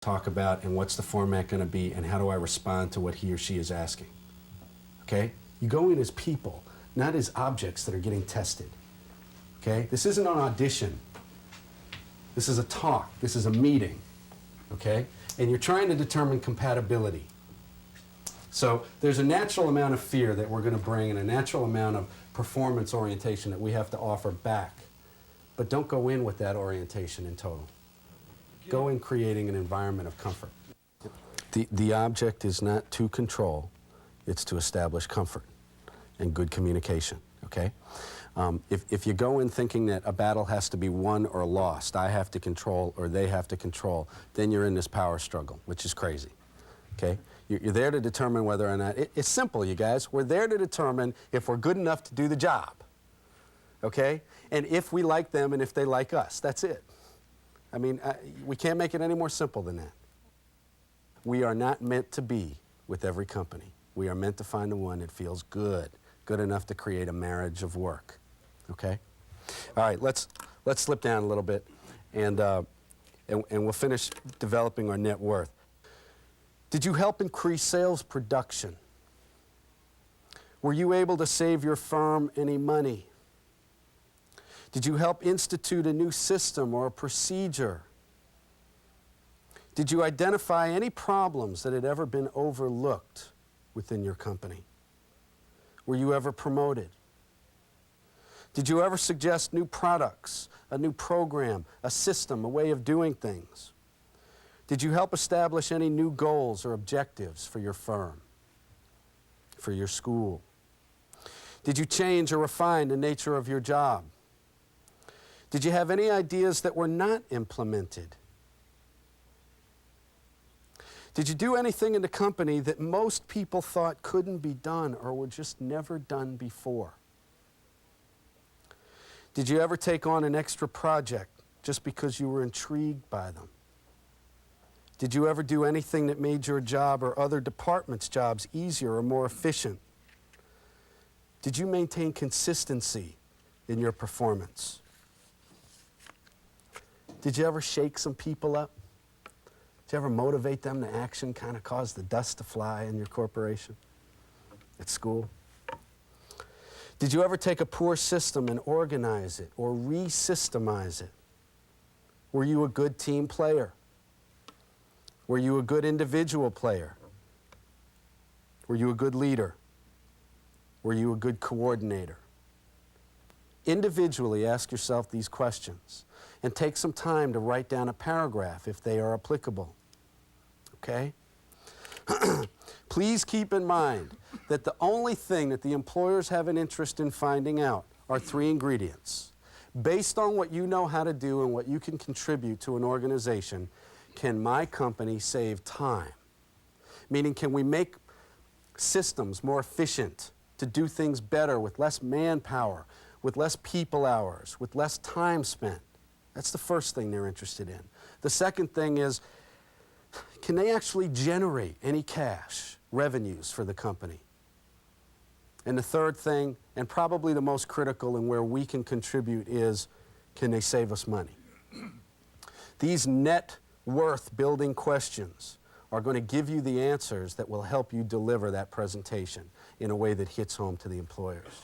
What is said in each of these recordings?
talk about, and what's the format going to be, and how do I respond to what he or she is asking. Okay? You go in as people, not as objects that are getting tested. Okay? This isn't an audition. This is a talk. This is a meeting. Okay? And you're trying to determine compatibility. So there's a natural amount of fear that we're going to bring and a natural amount of performance orientation that we have to offer back. But don't go in with that orientation in total. Go in creating an environment of comfort. The object is not to control, it's to establish comfort and good communication, okay? If you go in thinking that a battle has to be won or lost, I have to control or they have to control, then you're in this power struggle, which is crazy, okay? You're there to determine whether or not, it's simple, you guys. We're there to determine if we're good enough to do the job, okay? And if we like them and if they like us, that's it. I mean, we can't make it any more simple than that. We are not meant to be with every company. We are meant to find the one that feels good, good enough to create a marriage of work, okay? All right, let's slip down a little bit, and we'll finish developing our net worth. Did you help increase sales production? Were you able to save your firm any money? Did you help institute a new system or a procedure? Did you identify any problems that had ever been overlooked within your company? Were you ever promoted? Did you ever suggest new products, a new program, a system, a way of doing things? Did you help establish any new goals or objectives for your firm, for your school? Did you change or refine the nature of your job? Did you have any ideas that were not implemented? Did you do anything in the company that most people thought couldn't be done or were just never done before? Did you ever take on an extra project just because you were intrigued by them? Did you ever do anything that made your job or other departments' jobs easier or more efficient? Did you maintain consistency in your performance? Did you ever shake some people up? Did you ever motivate them to action, kind of cause the dust to fly in your corporation, at school? Did you ever take a poor system and organize it or re-systemize it? Were you a good team player? Were you a good individual player? Were you a good leader? Were you a good coordinator? Individually, ask yourself these questions and take some time to write down a paragraph if they are applicable, okay? Please keep in mind that the only thing that the employers have an interest in finding out are 3 ingredients. Based on what you know how to do and what you can contribute to an organization, can my company save time? Meaning, can we make systems more efficient to do things better with less manpower, with less people hours, with less time spent? That's the first thing they're interested in. The second thing is, can they actually generate any cash, revenues for the company? And the third thing, and probably the most critical and where we can contribute, is, can they save us money? These net worth building questions are going to give you the answers that will help you deliver that presentation in a way that hits home to the employers.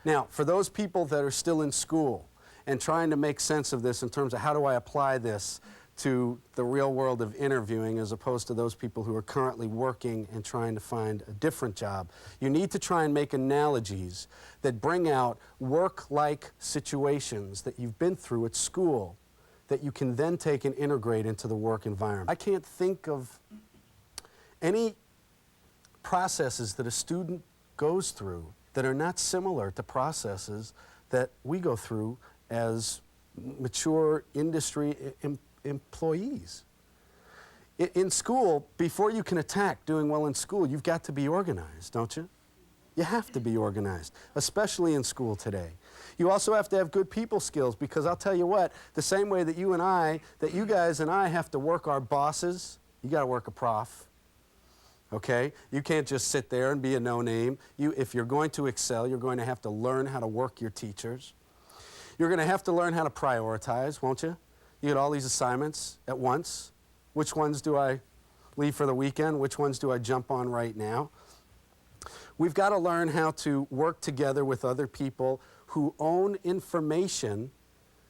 Now, for those people that are still in school and trying to make sense of this in terms of how do I apply this to the real world of interviewing as opposed to those people who are currently working and trying to find a different job, you need to try and make analogies that bring out work-like situations that you've been through at school that you can then take and integrate into the work environment. I can't think of any processes that a student goes through that are not similar to processes that we go through as mature industry employees. In school, before you can attack doing well in school, you've got to be organized, don't you? You have to be organized, especially in school today. You also have to have good people skills, because I'll tell you what, the same way that you guys and I have to work our bosses, you got to work a prof. Okay? You can't just sit there and be a no-name. If you're going to excel, you're going to have to learn how to work your teachers. You're going to have to learn how to prioritize, won't you? You get all these assignments at once. Which ones do I leave for the weekend? Which ones do I jump on right now? We've got to learn how to work together with other people who own information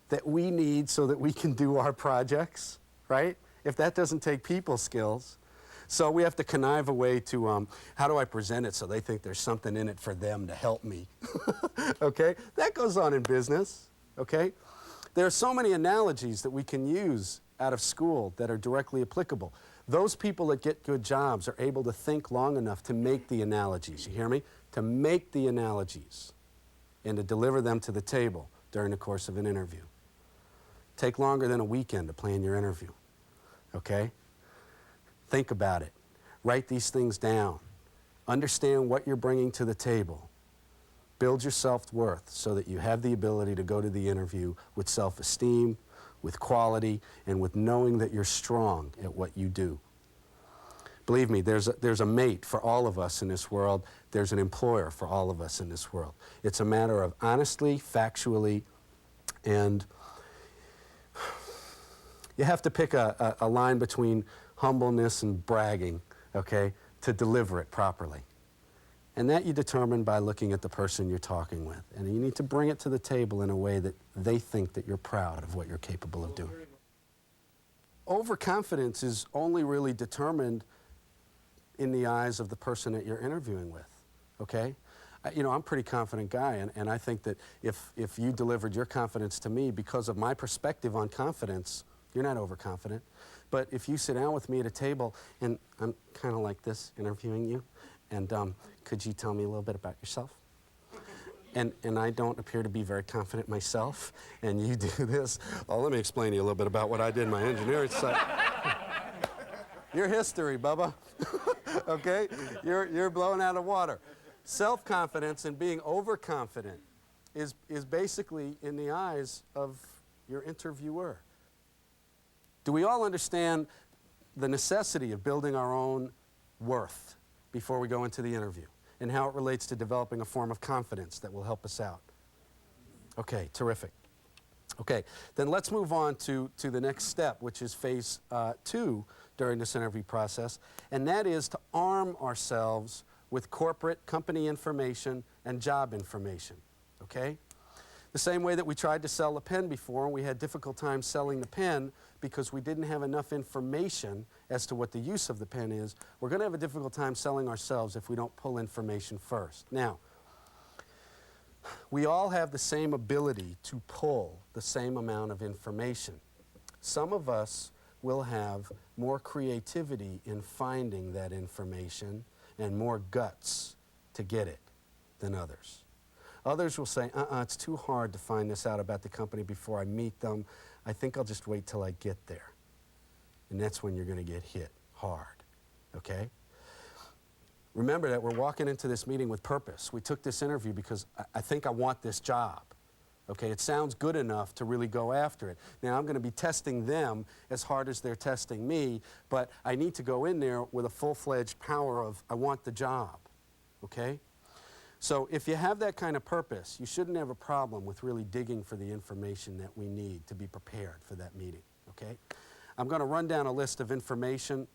that we need so that we can do our projects, right? If that doesn't take people skills. So we have to connive a way to, how do I present it so they think there's something in it for them to help me, okay? That goes on in business, okay? There are so many analogies that we can use out of school that are directly applicable. Those people that get good jobs are able to think long enough to make the analogies, you hear me? To make the analogies and to deliver them to the table during the course of an interview. Take longer than a weekend to plan your interview, okay? Think about it. Write these things down. Understand what you're bringing to the table. Build your self-worth so that you have the ability to go to the interview with self-esteem, with quality, and with knowing that you're strong at what you do. Believe me, there's a mate for all of us in this world. There's an employer for all of us in this world. It's a matter of honestly, factually, and you have to pick a line between humbleness and bragging, okay, to deliver it properly. And that you determine by looking at the person you're talking with. And you need to bring it to the table in a way that they think that you're proud of what you're capable of doing. Overconfidence is only really determined in the eyes of the person that you're interviewing with, okay? You know, I'm a pretty confident guy, and I think that if you delivered your confidence to me because of my perspective on confidence, you're not overconfident. But if you sit down with me at a table, and I'm kind of like this, interviewing you, and could you tell me a little bit about yourself? And I don't appear to be very confident myself, and you do this. Well, let me explain to you a little bit about what I did in my engineering side. Your history, Bubba. Okay? You're blown out of water. Self-confidence and being overconfident is basically in the eyes of your interviewer. Do we all understand the necessity of building our own worth before we go into the interview and how it relates to developing a form of confidence that will help us out? Okay, terrific. Okay, then let's move on to the next step, which is phase 2 during this interview process, and that is to arm ourselves with corporate company information and job information, okay? The same way that we tried to sell a pen before and we had difficult time selling the pen because we didn't have enough information as to what the use of the pen is, we're going to have a difficult time selling ourselves if we don't pull information first. Now, we all have the same ability to pull the same amount of information. Some of us will have more creativity in finding that information and more guts to get it than others. Others will say, it's too hard to find this out about the company before I meet them. I think I'll just wait till I get there. And that's when you're going to get hit hard, okay? Remember that we're walking into this meeting with purpose. We took this interview because I think I want this job, okay? It sounds good enough to really go after it. Now, I'm going to be testing them as hard as they're testing me, but I need to go in there with a full-fledged power of I want the job, okay? So if you have that kind of purpose, you shouldn't have a problem with really digging for the information that we need to be prepared for that meeting, okay? I'm going to run down a list of information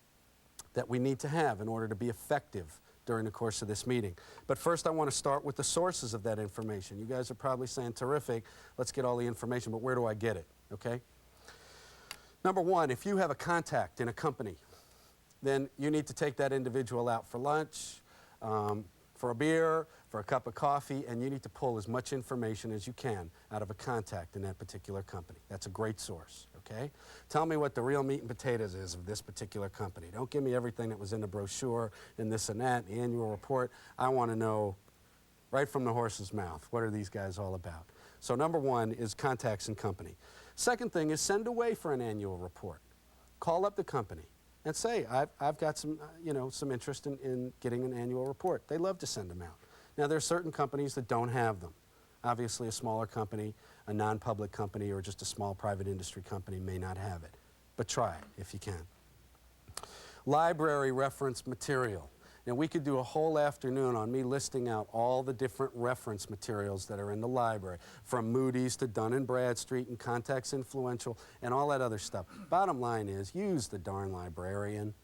that we need to have in order to be effective during the course of this meeting. But first I want to start with the sources of that information. You guys are probably saying, terrific, let's get all the information, but where do I get it, okay? Number one, if you have a contact in a company, then you need to take that individual out for lunch, for a beer, for a cup of coffee, and you need to pull as much information as you can out of a contact in that particular company. That's a great source, okay? Tell me what the real meat and potatoes is of this particular company. Don't give me everything that was in the brochure and this and that, the annual report. I want to know right from the horse's mouth, what are these guys all about? So number one is contacts in company. Second thing is send away for an annual report. Call up the company and say, I've got some, some interest in getting an annual report. They love to send them out. Now, there are certain companies that don't have them. Obviously, a smaller company, a non-public company, or just a small private industry company may not have it. But try it if you can. Library reference material. And we could do a whole afternoon on me listing out all the different reference materials that are in the library, from Moody's to Dun & Bradstreet and Contacts Influential and all that other stuff. Bottom line is, use the darn librarian.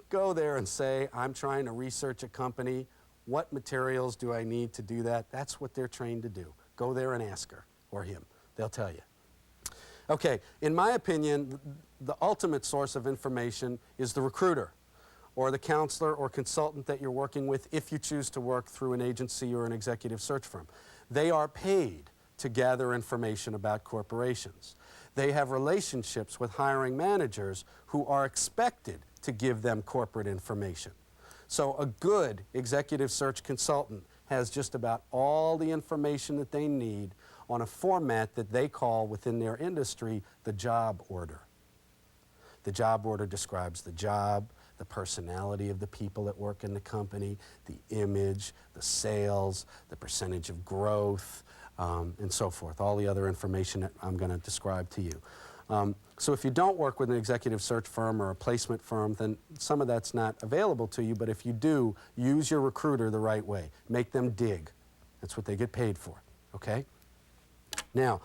Go there and say, I'm trying to research a company. What materials do I need to do that? That's what they're trained to do. Go there and ask her or him. They'll tell you. Okay, in my opinion, the ultimate source of information is the recruiter or the counselor or consultant that you're working with if you choose to work through an agency or an executive search firm. They are paid to gather information about corporations. They have relationships with hiring managers who are expected to give them corporate information. So a good executive search consultant has just about all the information that they need on a format that they call within their industry the job order. The job order describes the job, the personality of the people that work in the company, the image, the sales, the percentage of growth, and so forth, all the other information that I'm going to describe to you. So if you don't work with an executive search firm or a placement firm, then some of that's not available to you, but if you do, use your recruiter the right way. Make them dig. That's what they get paid for, okay? Now,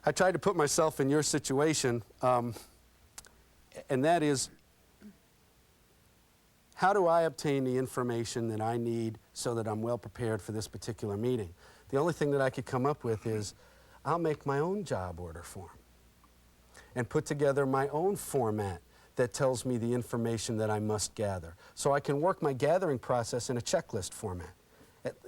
I tried to put myself in your situation, and that is, how do I obtain the information that I need so that I'm well prepared for this particular meeting? The only thing that I could come up with is, I'll make my own job order form and put together my own format that tells me the information that I must gather. So I can work my gathering process in a checklist format.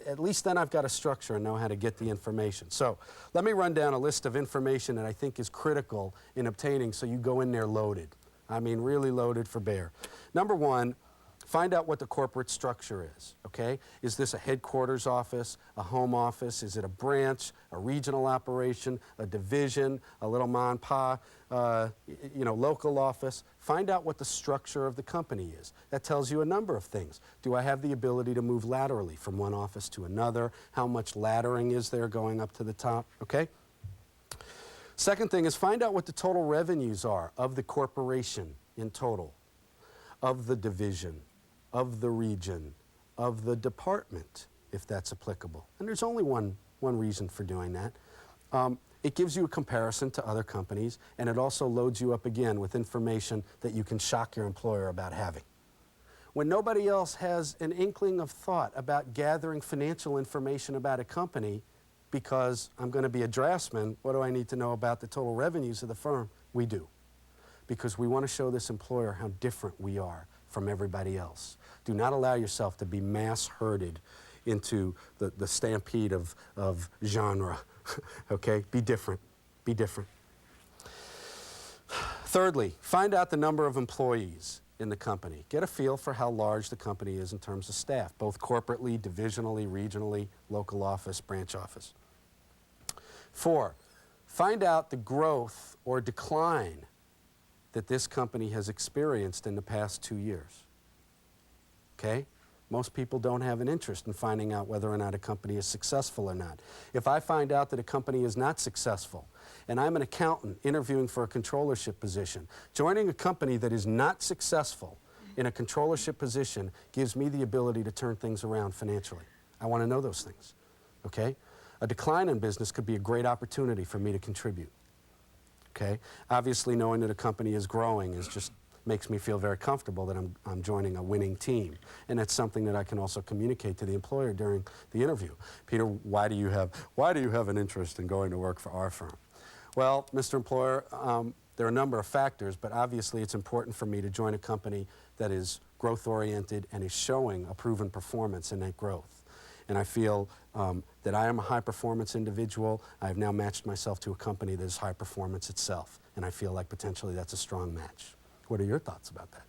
At least then I've got a structure and know how to get the information. So let me run down a list of information that I think is critical in obtaining so you go in there loaded. I mean really loaded for bear. Number one, find out what the corporate structure is, okay? Is this a headquarters office, a home office? Is it a branch, a regional operation, a division, a little ma and pa, local office? Find out what the structure of the company is. That tells you a number of things. Do I have the ability to move laterally from one office to another? How much laddering is there going up to the top, okay? Second thing is find out what the total revenues are of the corporation in total, of the division, of the region, of the department, if that's applicable. And there's only one reason for doing that. It gives you a comparison to other companies, and it also loads you up again with information that you can shock your employer about having. When nobody else has an inkling of thought about gathering financial information about a company, because I'm going to be a draftsman, what do I need to know about the total revenues of the firm? We do. Because we want to show this employer how different we are from everybody else. Do not allow yourself to be mass herded into the stampede of genre, okay? Be different, be different. Thirdly, find out the number of employees in the company. Get a feel for how large the company is in terms of staff, both corporately, divisionally, regionally, local office, branch office. 4, find out the growth or decline that this company has experienced in the past 2 years. Okay? Most people don't have an interest in finding out whether or not a company is successful or not. If I find out that a company is not successful, and I'm an accountant interviewing for a controllership position, joining a company that is not successful in a controllership position gives me the ability to turn things around financially. I want to know those things. Okay? A decline in business could be a great opportunity for me to contribute. Okay? Obviously, knowing that a company is growing makes me feel very comfortable that I'm joining a winning team. And that's something that I can also communicate to the employer during the interview. Peter, why do you have an interest in going to work for our firm? Well, Mr. Employer, there are a number of factors, but obviously it's important for me to join a company that is growth-oriented and is showing a proven performance in that growth. And I feel that I am a high-performance individual. I have now matched myself to a company that is high performance itself, and I feel like potentially that's a strong match. What are your thoughts about that?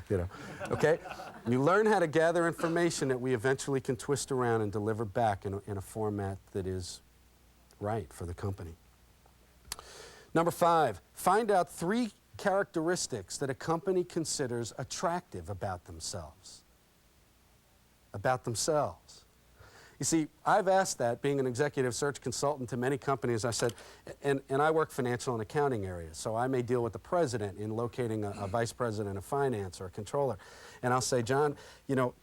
You know, okay? You learn how to gather information that we eventually can twist around and deliver back in a format that is right for the company. Number 5, find out 3 characteristics that a company considers attractive about themselves. About themselves. You see, I've asked that, being an executive search consultant to many companies. I said, and I work financial and accounting areas, so I may deal with the president in locating a vice president of finance or a controller. And I'll say, John, you know,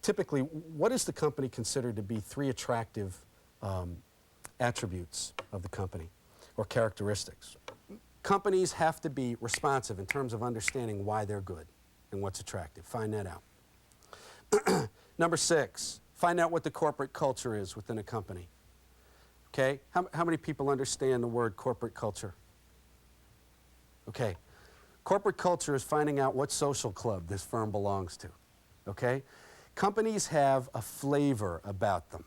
typically, what is the company considered to be 3 attractive attributes of the company or characteristics? Companies have to be responsive in terms of understanding why they're good and what's attractive. Find that out. Number 6, find out what the corporate culture is within a company. Okay? How many people understand the word corporate culture? Okay. Corporate culture is finding out what social club this firm belongs to. Okay? Companies have a flavor about them.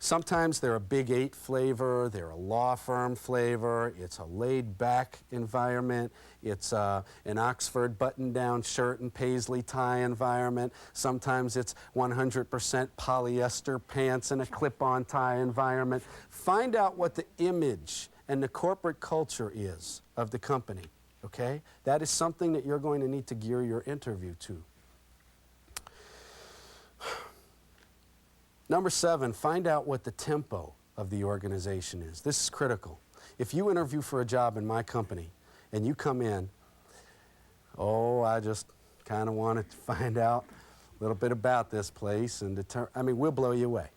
Sometimes they're a Big 8 flavor, they're a law firm flavor, it's a laid-back environment, it's an Oxford button-down shirt and paisley tie environment. Sometimes it's 100% polyester pants and a clip-on tie environment. Find out what the image and the corporate culture is of the company, okay? That is something that you're going to need to gear your interview to. Number 7, find out what the tempo of the organization is. This is critical. If you interview for a job in my company and you come in, oh, I just kind of wanted to find out a little bit about this place and I mean, we'll blow you away.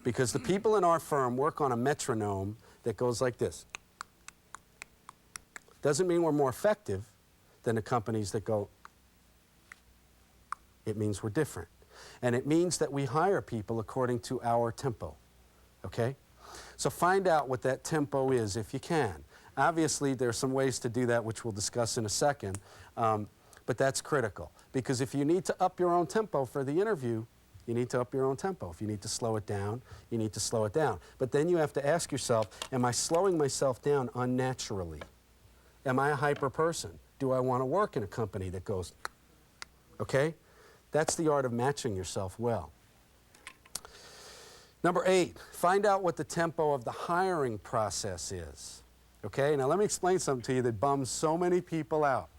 Because the people in our firm work on a metronome that goes like this. Doesn't mean we're more effective than the companies that go, it means we're different. And it means that we hire people according to our tempo, okay? So find out what that tempo is if you can. Obviously, there are some ways to do that, which we'll discuss in a second, but that's critical. Because if you need to up your own tempo for the interview, you need to up your own tempo. If you need to slow it down, you need to slow it down. But then you have to ask yourself, am I slowing myself down unnaturally? Am I a hyper person? Do I want to work in a company that goes, okay? That's the art of matching yourself well. Number 8, find out what the tempo of the hiring process is. Okay, now let me explain something to you that bums so many people out.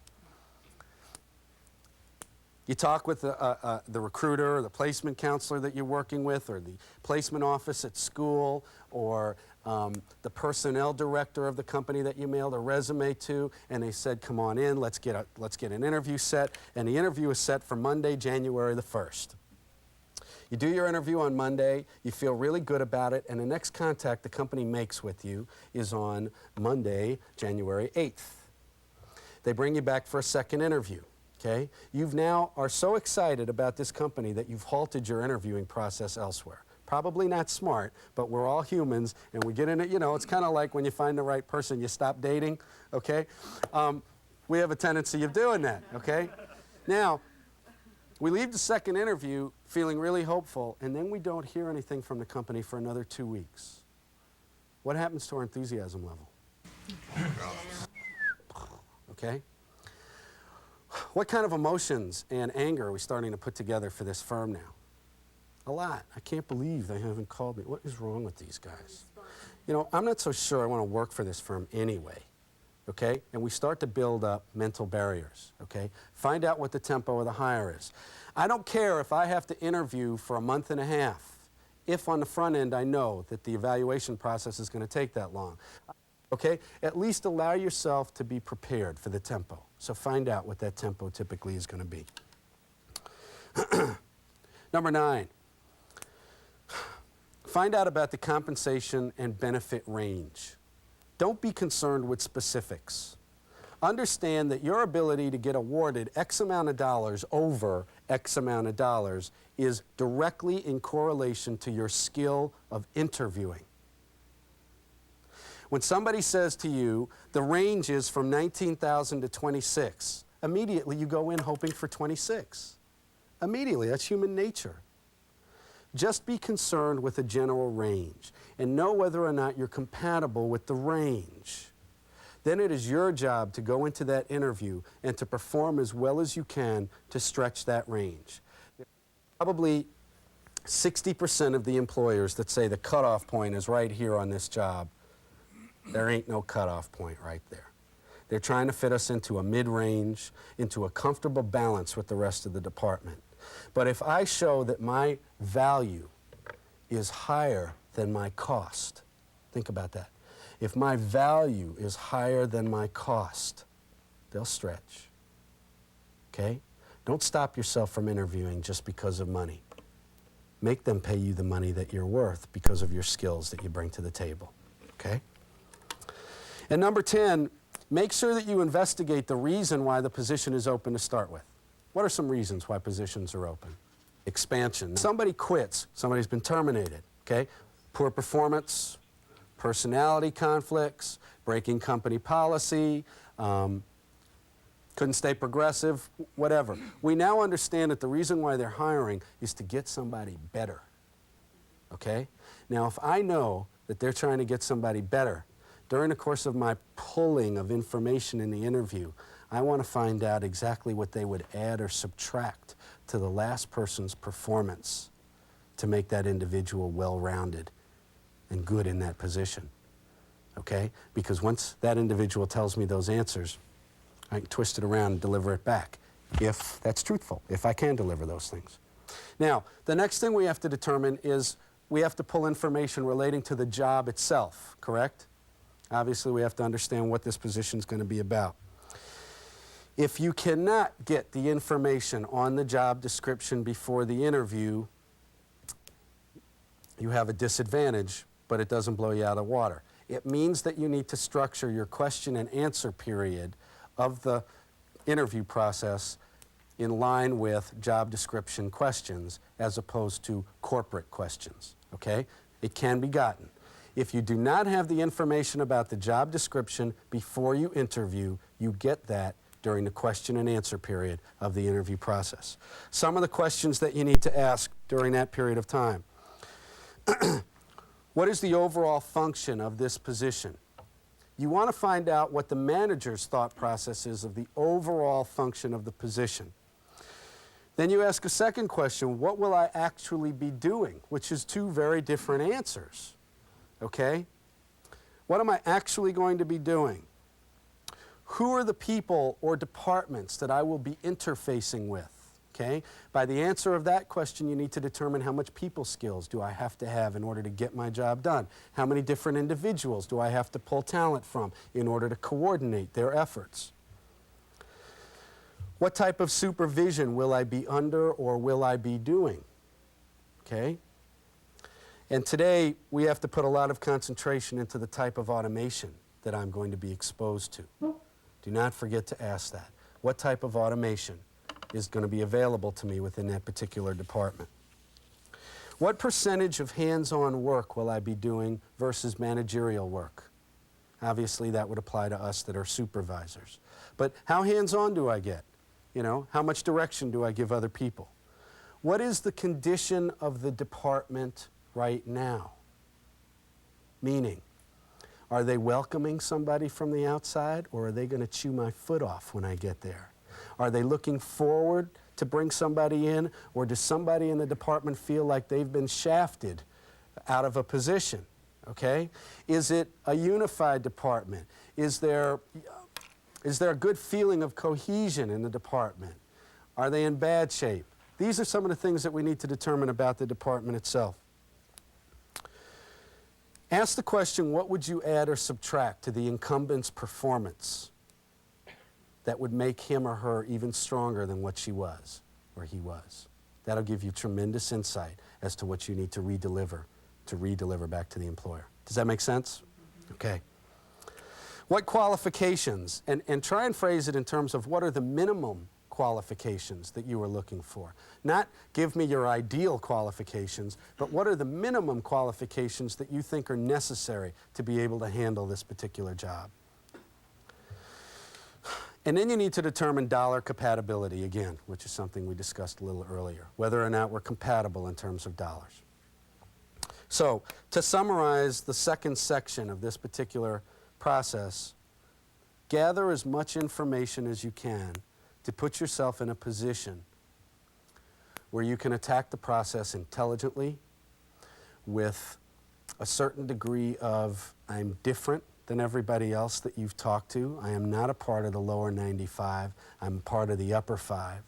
You talk with the recruiter or the placement counselor that you're working with, or the placement office at school, or the personnel director of the company that you mailed a resume to, and they said, come on in, let's get an interview set, and the interview is set for Monday, January the 1st. You do your interview on Monday, you feel really good about it, and the next contact the company makes with you is on Monday, January 8th. They bring you back for a second interview. Okay? You've now are so excited about this company that you've halted your interviewing process elsewhere. Probably not smart, but we're all humans, and we get in it, you know, it's kind of like when you find the right person, you stop dating, okay? We have a tendency of doing that, okay? Now, we leave the second interview feeling really hopeful, and then we don't hear anything from the company for another 2 weeks. What happens to our enthusiasm level? Okay? What kind of emotions and anger are we starting to put together for this firm now? A lot. I can't believe they haven't called me. What is wrong with these guys? You know, I'm not so sure I want to work for this firm anyway, okay? And we start to build up mental barriers, okay? Find out what the tempo of the hire is. I don't care if I have to interview for a month and a half, if on the front end I know that the evaluation process is going to take that long. Okay? At least allow yourself to be prepared for the tempo. So find out what that tempo typically is going to be. Number 9, find out about the compensation and benefit range. Don't be concerned with specifics. Understand that your ability to get awarded X amount of dollars over X amount of dollars is directly in correlation to your skill of interviewing. When somebody says to you, the range is from 19,000 to 26, immediately you go in hoping for 26. Immediately, that's human nature. Just be concerned with a general range and know whether or not you're compatible with the range. Then it is your job to go into that interview and to perform as well as you can to stretch that range. Probably 60% of the employers that say the cutoff point is right here on this job. There ain't no cutoff point right there. They're trying to fit us into a mid-range, into a comfortable balance with the rest of the department. But if I show that my value is higher than my cost, think about that. If my value is higher than my cost, they'll stretch. Okay? Don't stop yourself from interviewing just because of money. Make them pay you the money that you're worth because of your skills that you bring to the table. Okay? And number 10, make sure that you investigate the reason why the position is open to start with. What are some reasons why positions are open? Expansion. Somebody quits. Somebody's been terminated. Okay? Poor performance, personality conflicts, breaking company policy, couldn't stay progressive, whatever. We now understand that the reason why they're hiring is to get somebody better. Okay? Now, if I know that they're trying to get somebody better, during the course of my pulling of information in the interview, I want to find out exactly what they would add or subtract to the last person's performance to make that individual well-rounded and good in that position. Okay? Because once that individual tells me those answers, I can twist it around and deliver it back, if that's truthful, if I can deliver those things. Now, the next thing we have to determine is we have to pull information relating to the job itself, correct? Obviously, we have to understand what this position is going to be about. If you cannot get the information on the job description before the interview, you have a disadvantage, but it doesn't blow you out of the water. It means that you need to structure your question and answer period of the interview process in line with job description questions as opposed to corporate questions, okay? It can be gotten. If you do not have the information about the job description before you interview, you get that during the question and answer period of the interview process. Some of the questions that you need to ask during that period of time. What is the overall function of this position? You want to find out what the manager's thought process is of the overall function of the position. Then you ask a second question, what will I actually be doing? Which is two very different answers. Okay? What am I actually going to be doing? Who are the people or departments that I will be interfacing with? Okay? By the answer of that question, you need to determine how much people skills do I have to have in order to get my job done? How many different individuals do I have to pull talent from in order to coordinate their efforts? What type of supervision will I be under or will I be doing? Okay? And today, we have to put a lot of concentration into the type of automation that I'm going to be exposed to. Do not forget to ask that. What type of automation is going to be available to me within that particular department? What percentage of hands-on work will I be doing versus managerial work? Obviously, that would apply to us that are supervisors. But how hands-on do I get? You know, how much direction do I give other people? What is the condition of the department right now? Meaning, are they welcoming somebody from the outside, or are they going to chew my foot off when I get there? Are they looking forward to bring somebody in, or does somebody in the department feel like they've been shafted out of a position? Okay? Is it a unified department? Is there a good feeling of cohesion in the department? Are they in bad shape? These are some of the things that we need to determine about the department itself. Ask the question, what would you add or subtract to the incumbent's performance that would make him or her even stronger than what she was or he was? That'll give you tremendous insight as to what you need to re-deliver back to the employer. Does that make sense? Okay. What qualifications, and try and phrase it in terms of what are the minimum qualifications that you are looking for. Not give me your ideal qualifications, but what are the minimum qualifications that you think are necessary to be able to handle this particular job? And then you need to determine dollar compatibility again, which is something we discussed a little earlier, whether or not we're compatible in terms of dollars. So, to summarize the second section of this particular process, gather as much information as you can to put yourself in a position where you can attack the process intelligently with a certain degree of, I'm different than everybody else that you've talked to. I am not a part of the lower 95. I'm part of the upper 5.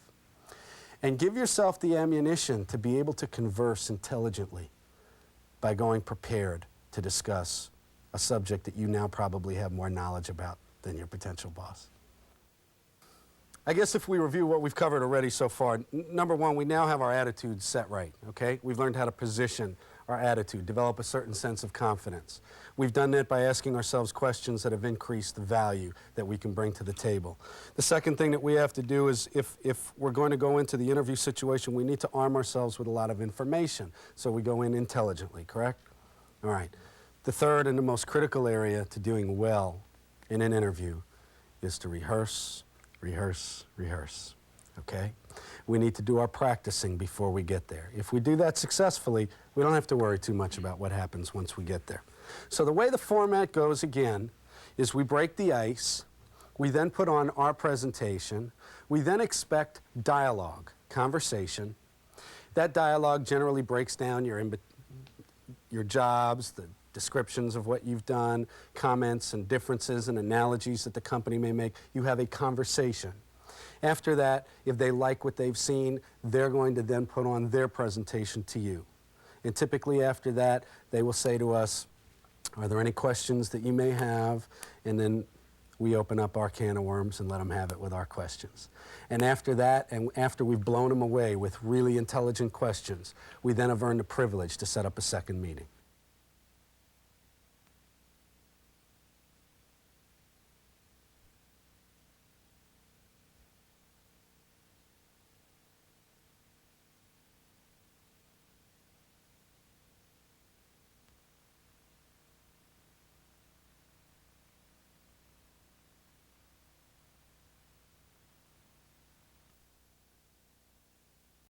And give yourself the ammunition to be able to converse intelligently by going prepared to discuss a subject that you now probably have more knowledge about than your potential boss. I guess if we review what we've covered already so far, number one, we now have our attitude set right, okay? We've learned how to position our attitude, develop a certain sense of confidence. We've done that by asking ourselves questions that have increased the value that we can bring to the table. The second thing that we have to do is if we're going to go into the interview situation, we need to arm ourselves with a lot of information. So we go in intelligently, correct? All right. The third and the most critical area to doing well in an interview is to rehearse, rehearse, rehearse, okay? We need to do our practicing before we get there. If we do that successfully, we don't have to worry too much about what happens once we get there. So the way the format goes, again, is we break the ice, we then put on our presentation, we then expect dialogue, conversation. That dialogue generally breaks down your jobs, the descriptions of what you've done, comments and differences and analogies that the company may make. You have a conversation. After that, if they like what they've seen, they're going to then put on their presentation to you. And typically after that, they will say to us, are there any questions that you may have? And then we open up our can of worms and let them have it with our questions. And after that, and after we've blown them away with really intelligent questions, we then have earned the privilege to set up a second meeting.